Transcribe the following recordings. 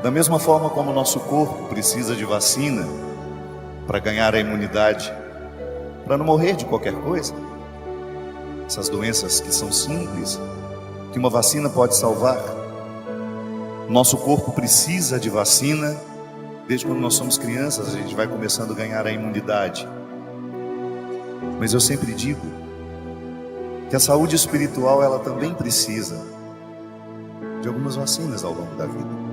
Da mesma forma como o nosso corpo precisa de vacina para ganhar a imunidade, para não morrer de qualquer coisa, essas doenças que são simples, que uma vacina pode salvar, nosso corpo precisa de vacina. Desde quando nós somos crianças, a gente vai começando a ganhar a imunidade. Mas eu sempre digo que a saúde espiritual, ela também precisa de algumas vacinas ao longo da vida.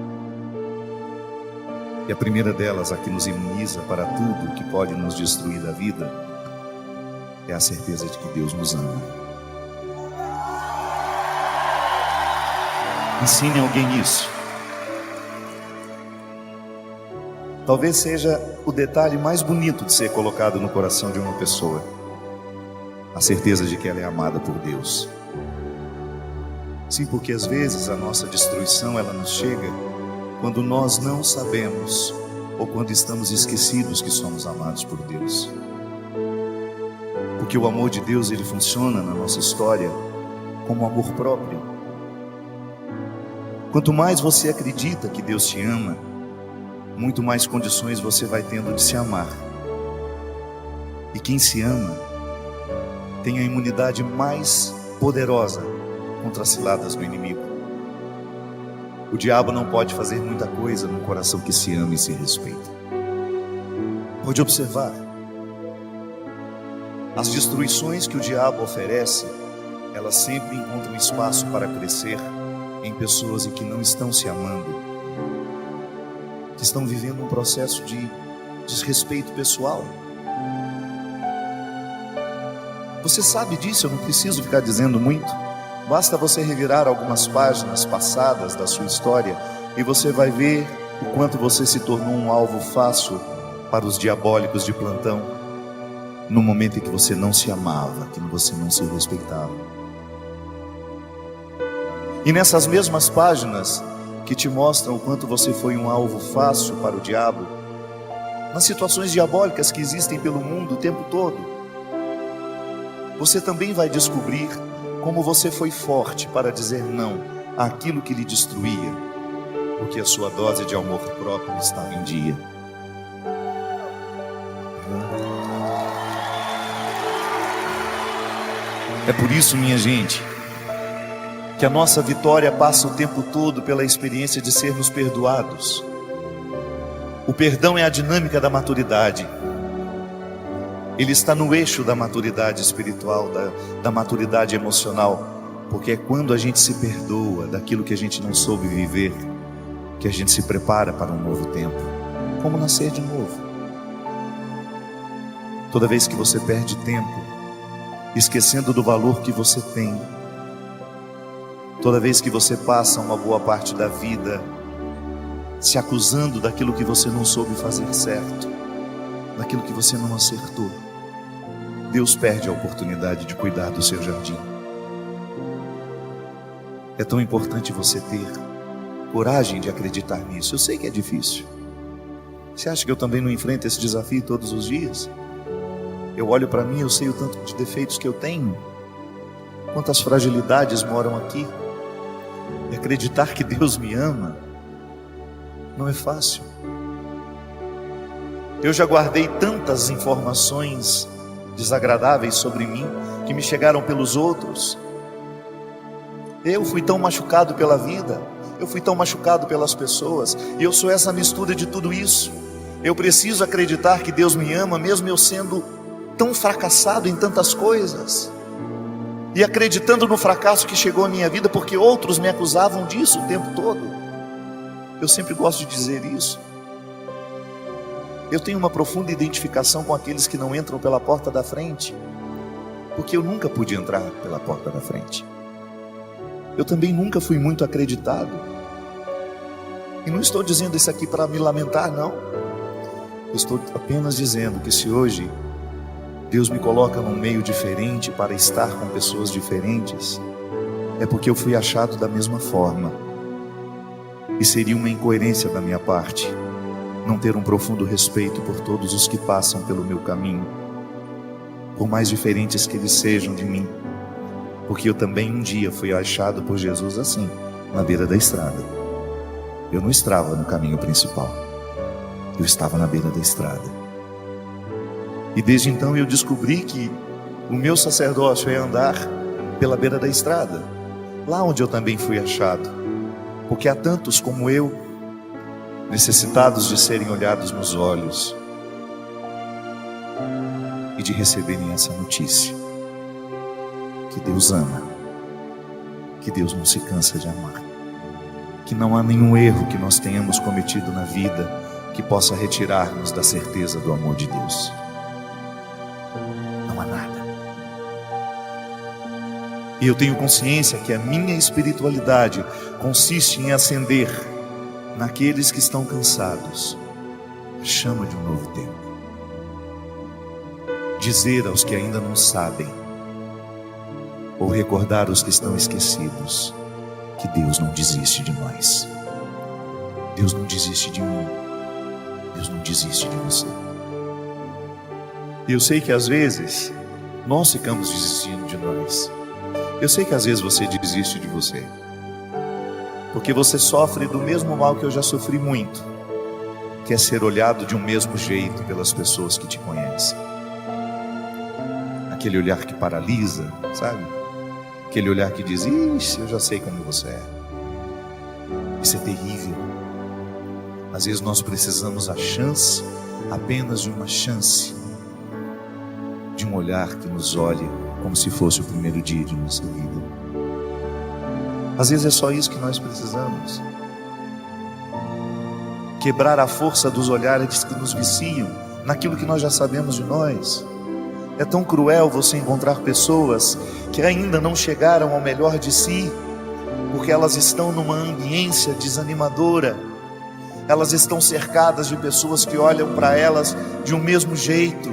E a primeira delas, a que nos imuniza para tudo que pode nos destruir da vida, é a certeza de que Deus nos ama. Ensine alguém isso. Talvez seja o detalhe mais bonito de ser colocado no coração de uma pessoa: a certeza de que ela é amada por Deus. Sim, porque às vezes a nossa destruição, ela nos chega quando nós não sabemos, ou quando estamos esquecidos que somos amados por Deus. Porque o amor de Deus, ele funciona na nossa história como amor próprio. Quanto mais você acredita que Deus te ama, muito mais condições você vai tendo de se amar. E quem se ama tem a imunidade mais poderosa contra as ciladas do inimigo. O diabo não pode fazer muita coisa num coração que se ama e se respeita. Pode observar, as destruições que o diabo oferece, elas sempre encontram espaço para crescer em pessoas que não estão se amando, que estão vivendo um processo de desrespeito pessoal. Você sabe disso, eu não preciso ficar dizendo muito. Basta você revirar algumas páginas passadas da sua história e você vai ver o quanto você se tornou um alvo fácil para os diabólicos de plantão, no momento em que você não se amava, que você não se respeitava. E nessas mesmas páginas que te mostram o quanto você foi um alvo fácil para o diabo, nas situações diabólicas que existem pelo mundo o tempo todo, você também vai descobrir como você foi forte para dizer não àquilo que lhe destruía, porque a sua dose de amor próprio estava em dia. É por isso, minha gente, que a nossa vitória passa o tempo todo pela experiência de sermos perdoados. O perdão é a dinâmica da maturidade. Ele está no eixo da maturidade espiritual, da maturidade emocional, porque é quando a gente se perdoa daquilo que a gente não soube viver, que a gente se prepara para um novo tempo, como nascer de novo. Toda vez que você perde tempo, esquecendo do valor que você tem, toda vez que você passa uma boa parte da vida se acusando daquilo que você não soube fazer certo, daquilo que você não acertou, Deus perde a oportunidade de cuidar do seu jardim. É tão importante você ter coragem de acreditar nisso. Eu sei que é difícil. Você acha que eu também não enfrento esse desafio todos os dias? Eu olho para mim, eu sei o tanto de defeitos que eu tenho, quantas fragilidades moram aqui. E acreditar que Deus me ama não é fácil. Eu já guardei tantas informações desagradáveis sobre mim, que me chegaram pelos outros. Eu fui tão machucado pela vida, eu fui tão machucado pelas pessoas, e eu sou essa mistura de tudo isso. Eu preciso acreditar que Deus me ama, mesmo eu sendo tão fracassado em tantas coisas, e acreditando no fracasso que chegou à minha vida, porque outros me acusavam disso o tempo todo. Eu sempre gosto de dizer isso. Eu tenho uma profunda identificação com aqueles que não entram pela porta da frente, porque eu nunca pude entrar pela porta da frente. Eu também nunca fui muito acreditado. E não estou dizendo isso aqui para me lamentar, não. Eu estou apenas dizendo que se hoje Deus me coloca num meio diferente para estar com pessoas diferentes, é porque eu fui achado da mesma forma. E seria uma incoerência da minha parte não ter um profundo respeito por todos os que passam pelo meu caminho, por mais diferentes que eles sejam de mim, porque eu também um dia fui achado por Jesus assim, na beira da estrada. eu não estava no caminho principal, eu estava na beira da estrada. E desde então eu descobri que o meu sacerdócio é andar pela beira da estrada, lá onde eu também fui achado, porque há tantos como eu, necessitados de serem olhados nos olhos e de receberem essa notícia, que Deus ama, que Deus não se cansa de amar, que não há nenhum erro que nós tenhamos cometido na vida que possa retirar-nos da certeza do amor de Deus. Não há nada. E eu tenho consciência que a minha espiritualidade consiste em acender naqueles que estão cansados a chama de um novo tempo. Dizer aos que ainda não sabem, ou recordar os que estão esquecidos, que Deus não desiste de nós. Deus não desiste de mim. Deus não desiste de você. E eu sei que às vezes nós ficamos desistindo de nós. Eu sei que às vezes você desiste de você, porque você sofre do mesmo mal que eu já sofri muito, que é ser olhado de um mesmo jeito pelas pessoas que te conhecem. Aquele olhar que paralisa, sabe? Aquele olhar que diz: ixi, eu já sei como você é. Isso é terrível. Às vezes nós precisamos a chance, apenas de uma chance, de um olhar que nos olhe como se fosse o primeiro dia de nossa vida. Às vezes é só isso que nós precisamos. Quebrar a força dos olhares que nos viciam naquilo que nós já sabemos de nós. É tão cruel você encontrar pessoas que ainda não chegaram ao melhor de si, porque elas estão numa ambiência desanimadora. Elas estão cercadas de pessoas que olham para elas de um mesmo jeito,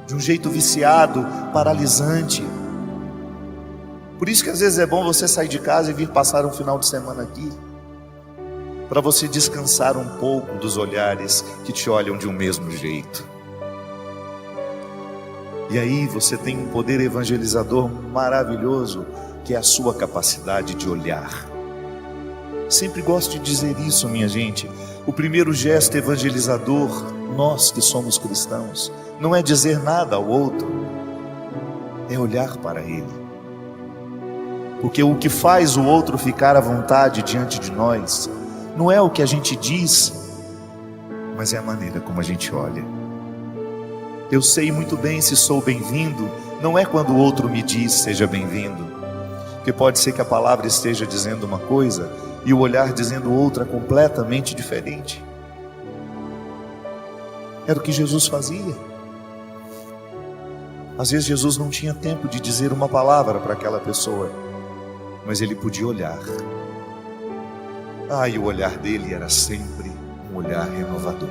de um jeito viciado, paralisante. Por isso que às vezes é bom você sair de casa e vir passar um final de semana aqui, para você descansar um pouco dos olhares que te olham de um mesmo jeito. E aí você tem um poder evangelizador maravilhoso, que é a sua capacidade de olhar. Sempre gosto de dizer isso, minha gente. O primeiro gesto evangelizador, nós que somos cristãos, não é dizer nada ao outro, é olhar para ele. Porque o que faz o outro ficar à vontade diante de nós não é o que a gente diz, mas é a maneira como a gente olha. Eu sei muito bem se sou bem-vindo, não é quando o outro me diz seja bem-vindo, porque pode ser que a palavra esteja dizendo uma coisa e o olhar dizendo outra completamente diferente. Era o que Jesus fazia. Às vezes Jesus não tinha tempo de dizer uma palavra para aquela pessoa, mas ele podia olhar. E o olhar dele era sempre um olhar renovador,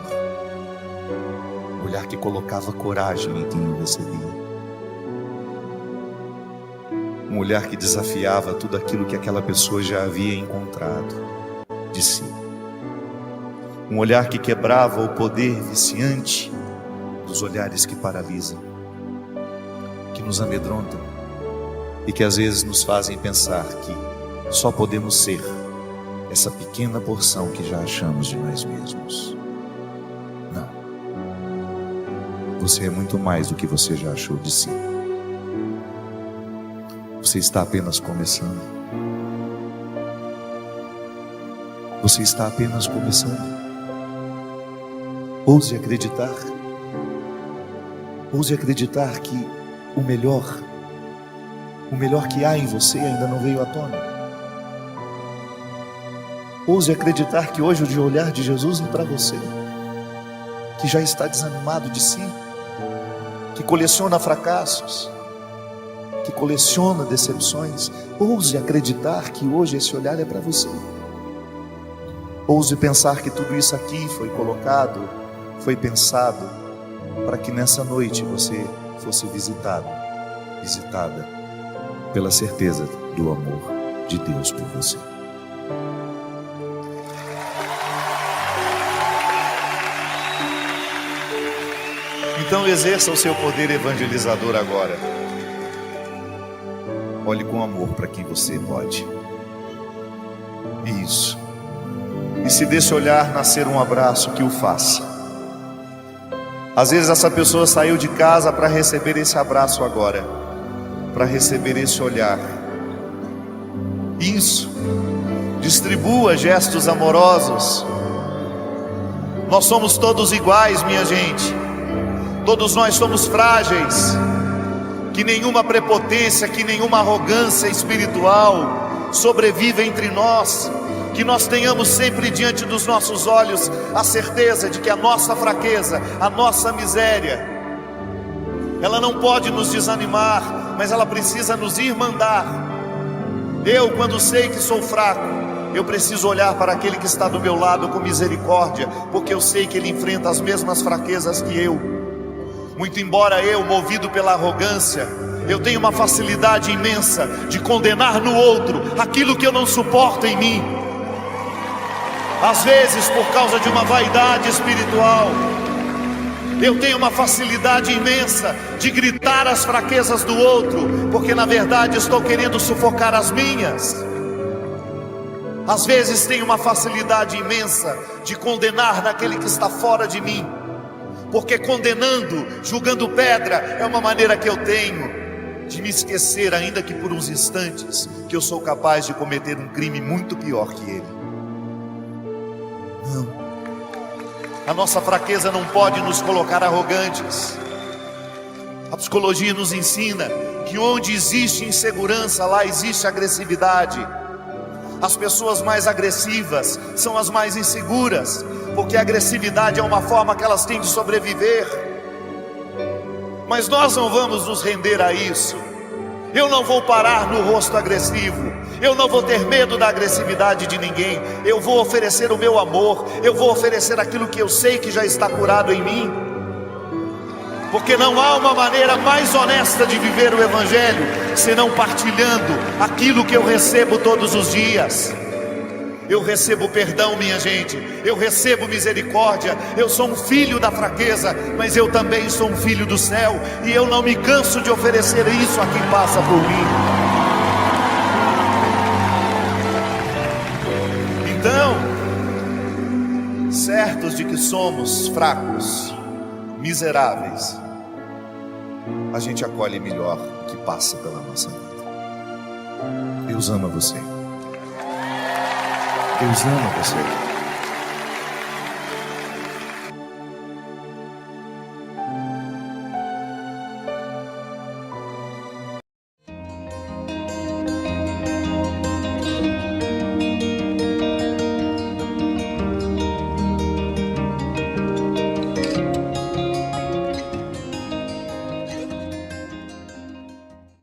um olhar que colocava coragem em quem o recebia, um olhar que desafiava tudo aquilo que aquela pessoa já havia encontrado de si, um olhar que quebrava o poder viciante dos olhares que paralisam, que nos amedrontam e que às vezes nos fazem pensar que só podemos ser essa pequena porção que já achamos de nós mesmos. Não. Você é muito mais do que você já achou de si. Você está apenas começando. Você está apenas começando. Ouse acreditar. Ouse acreditar que o melhor que há em você ainda não veio à tona. Ouse acreditar que hoje o de olhar de Jesus é para você, que já está desanimado de si, que coleciona fracassos, que coleciona decepções. Ouse acreditar que hoje esse olhar é para você. Ouse pensar que tudo isso aqui foi colocado, foi pensado para que nessa noite você fosse visitada pela certeza do amor de Deus por você. Então exerça o seu poder evangelizador agora. Olhe com amor para quem você pode. Isso. E se desse olhar nascer um abraço, que o faça. Às vezes essa pessoa saiu de casa para receber esse abraço agora, para receber esse olhar. Isso. Distribua gestos amorosos. Nós somos todos iguais, minha gente. Todos nós somos frágeis. Que nenhuma prepotência, que nenhuma arrogância espiritual sobreviva entre nós. Que nós tenhamos sempre diante dos nossos olhos a certeza de que a nossa fraqueza, a nossa miséria, ela não pode nos desanimar, mas ela precisa nos irmandar. Eu, quando sei que sou fraco, eu preciso olhar para aquele que está do meu lado com misericórdia, porque eu sei que ele enfrenta as mesmas fraquezas que eu. Muito embora eu, movido pela arrogância, eu tenho uma facilidade imensa de condenar no outro aquilo que eu não suporto em mim. Às vezes, por causa de uma vaidade espiritual, eu tenho uma facilidade imensa de gritar as fraquezas do outro, porque na verdade estou querendo sufocar as minhas. Às vezes tenho uma facilidade imensa de condenar naquele que está fora de mim, porque condenando, julgando pedra, é uma maneira que eu tenho de me esquecer, ainda que por uns instantes, que eu sou capaz de cometer um crime muito pior que ele. Não. A nossa fraqueza não pode nos colocar arrogantes. A psicologia nos ensina que onde existe insegurança, lá existe agressividade. As pessoas mais agressivas são as mais inseguras, porque a agressividade é uma forma que elas têm de sobreviver. Mas nós não vamos nos render a isso. Eu não vou parar no rosto agressivo. Eu não vou ter medo da agressividade de ninguém. Eu vou oferecer o meu amor. Eu vou oferecer aquilo que eu sei que já está curado em mim. Porque não há uma maneira mais honesta de viver o Evangelho senão partilhando aquilo que eu recebo todos os dias. Eu recebo perdão, minha gente. Eu recebo misericórdia. Eu sou um filho da fraqueza, mas eu também sou um filho do céu. E eu não me canso de oferecer isso a quem passa por mim. Então, certos de que somos fracos, miseráveis, a gente acolhe melhor o que passa pela nossa vida. Deus ama você. Deus ama você.